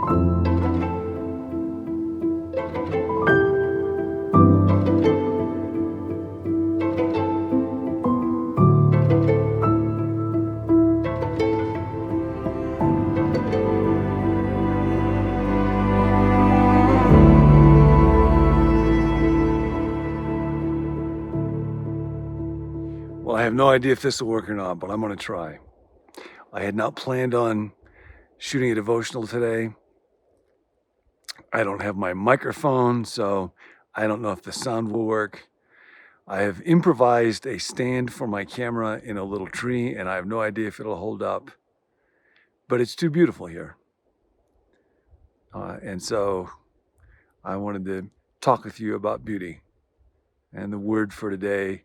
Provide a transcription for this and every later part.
Well, I have no idea if this will work or not, but I'm going to try. I had not planned on shooting a devotional today. I don't have my microphone, so I don't know if the sound will work. I have improvised a stand for my camera in a little tree, and I have no idea if it'll hold up, but it's too beautiful here. And so I wanted to talk with you about beauty. And the word for today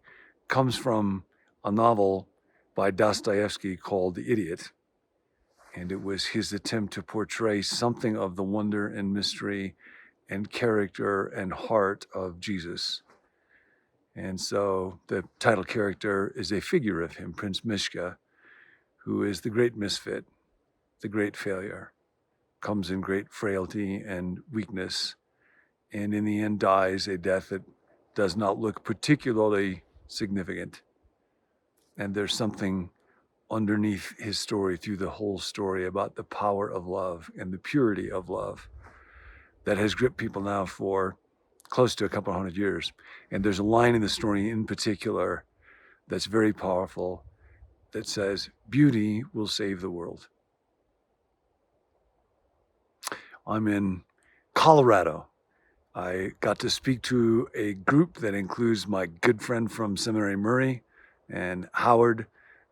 comes from a novel by Dostoevsky called The Idiot. And it was his attempt to portray something of the wonder and mystery and character and heart of Jesus. And so the title character is a figure of him, Prince Mishka, who is the great misfit, the great failure, comes in great frailty and weakness, and in the end dies a death that does not look particularly significant. And there's something underneath his story, through the whole story, about the power of love and the purity of love that has gripped people now for close to a couple hundred years. And there's a line in the story in particular that's very powerful that says, "Beauty will save the world." I'm in Colorado. I got to speak to a group that includes my good friend from Seminary Murray and Howard,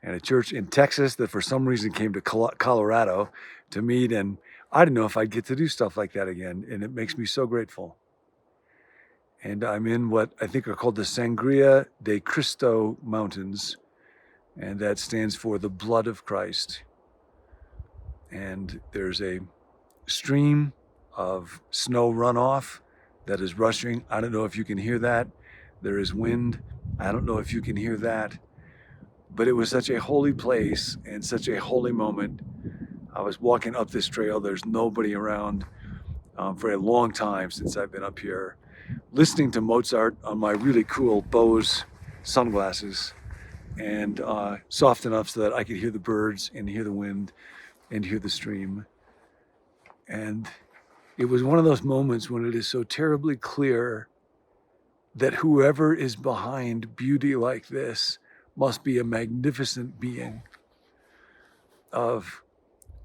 and a church in Texas that for some reason came to Colorado to meet. And I didn't know if I'd get to do stuff like that again. And it makes me so grateful. And I'm in what I think are called the Sangria de Cristo Mountains. And that stands for the blood of Christ. And there's a stream of snow runoff that is rushing. I don't know if you can hear that. There is wind. I don't know if you can hear that. But it was such a holy place and such a holy moment. I was walking up this trail. There's nobody around for a long time since I've been up here, listening to Mozart on my really cool Bose sunglasses, and soft enough so that I could hear the birds and hear the wind and hear the stream. And it was one of those moments when it is so terribly clear that whoever is behind beauty like this must be a magnificent being of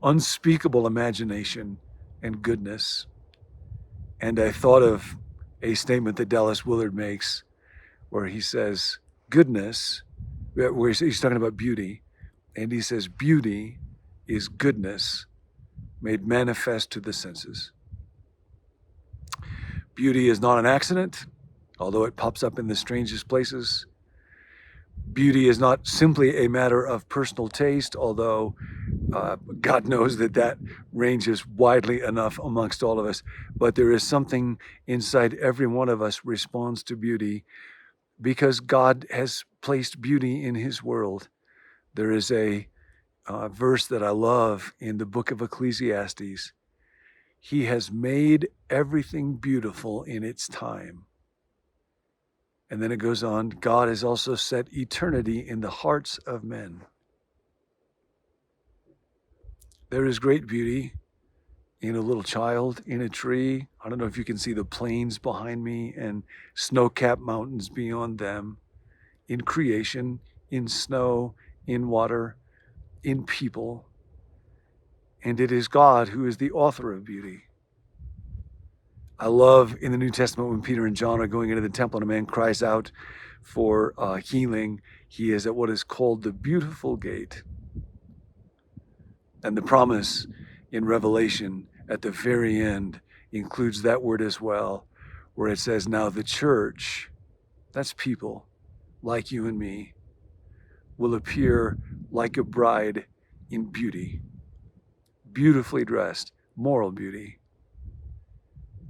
unspeakable imagination and goodness. And I thought of a statement that Dallas Willard makes where he says, goodness, where he's talking about beauty, and he says, beauty is goodness made manifest to the senses. Beauty is not an accident, although it pops up in the strangest places. Beauty is not simply a matter of personal taste, although God knows that ranges widely enough amongst all of us. But there is something inside every one of us responds to beauty because God has placed beauty in his world. There is a verse that I love in the book of Ecclesiastes. He has made everything beautiful in its time. And then it goes on, God has also set eternity in the hearts of men. There is great beauty in a little child, in a tree. I don't know if you can see the plains behind me and snow-capped mountains beyond them, in creation, in snow, in water, in people. And it is God who is the author of beauty. I love in the New Testament when Peter and John are going into the temple and a man cries out for healing. He is at what is called the beautiful gate. And the promise in Revelation at the very end includes that word as well, where it says, now the church, that's people like you and me, will appear like a bride in beauty, beautifully dressed, moral beauty.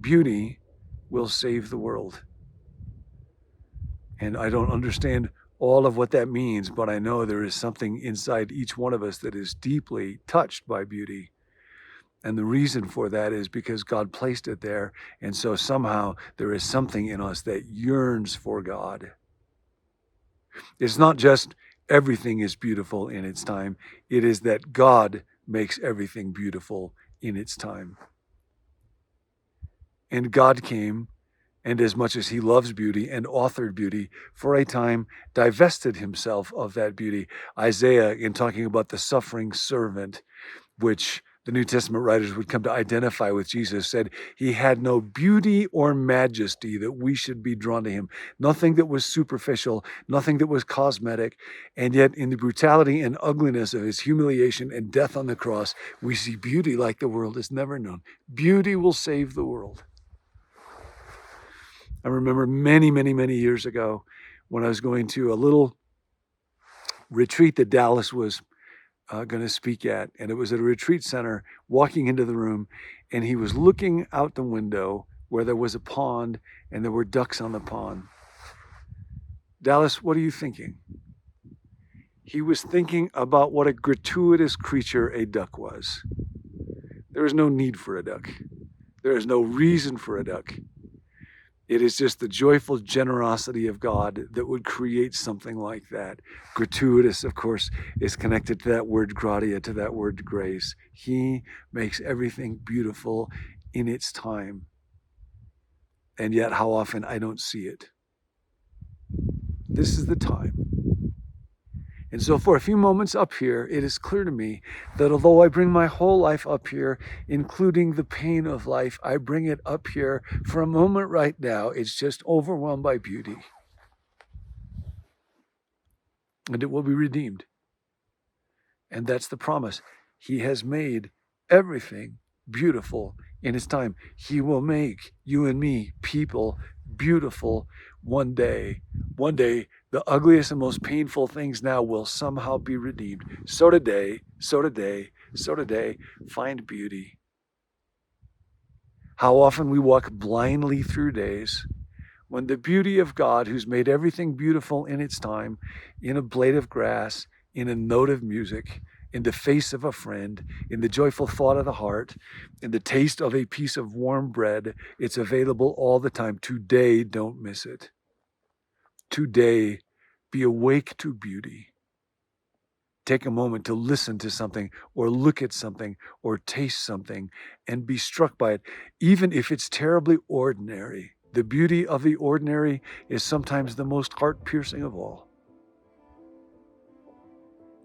Beauty will save the world. And I don't understand all of what that means, but I know there is something inside each one of us that is deeply touched by beauty. And the reason for that is because God placed it there. And so somehow there is something in us that yearns for God. It's not just everything is beautiful in its time. It is that God makes everything beautiful in its time. And God came, and as much as he loves beauty and authored beauty, for a time divested himself of that beauty. Isaiah, in talking about the suffering servant, which the New Testament writers would come to identify with Jesus, said he had no beauty or majesty that we should be drawn to him. Nothing that was superficial, nothing that was cosmetic. And yet in the brutality and ugliness of his humiliation and death on the cross, we see beauty like the world has never known. Beauty will save the world. I remember many, many, many years ago when I was going to a little retreat that Dallas was going to speak at, and it was at a retreat center, walking into the room, and he was looking out the window where there was a pond and there were ducks on the pond. Dallas, what are you thinking? He was thinking about what a gratuitous creature a duck was. There is no need for a duck. There is no reason for a duck. It is just the joyful generosity of God that would create something like that. Gratuitous, of course, is connected to that word gratia, to that word grace. He makes everything beautiful in its time. And yet, how often I don't see it. This is the time. And so for a few moments up here, it is clear to me that although I bring my whole life up here, including the pain of life, I bring it up here for a moment right now. It's just overwhelmed by beauty. And it will be redeemed. And that's the promise. He has made everything beautiful in his time. He will make you and me, people, beautiful one day. One day, the ugliest and most painful things now will somehow be redeemed. So today, find beauty. How often we walk blindly through days when the beauty of God, who's made everything beautiful in its time, in a blade of grass, in a note of music, in the face of a friend, in the joyful thought of the heart, in the taste of a piece of warm bread, it's available all the time. Today, don't miss it. Today, be awake to beauty. Take a moment to listen to something or look at something or taste something and be struck by it, even if it's terribly ordinary. The beauty of the ordinary is sometimes the most heart-piercing of all.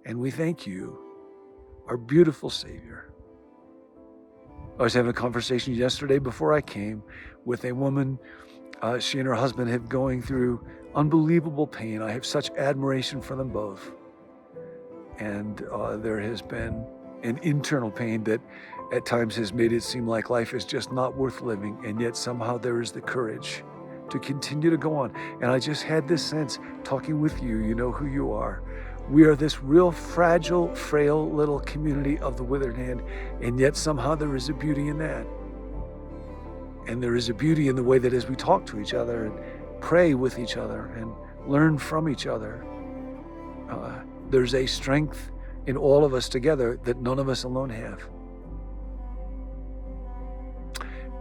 And we thank you, our beautiful Savior. I was having a conversation yesterday before I came with a woman. She and her husband have going through unbelievable pain. I have such admiration for them both. And there has been an internal pain that at times has made it seem like life is just not worth living. And yet somehow there is the courage to continue to go on. And I just had this sense, talking with you, you know who you are. We are this real fragile, frail little community of the withered hand. And yet somehow there is a beauty in that. And there is a beauty in the way that as we talk to each other and pray with each other and learn from each other, there's a strength in all of us together that none of us alone have.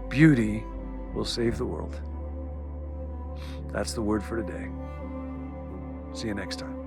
Beauty will save the world. That's the word for today. See you next time.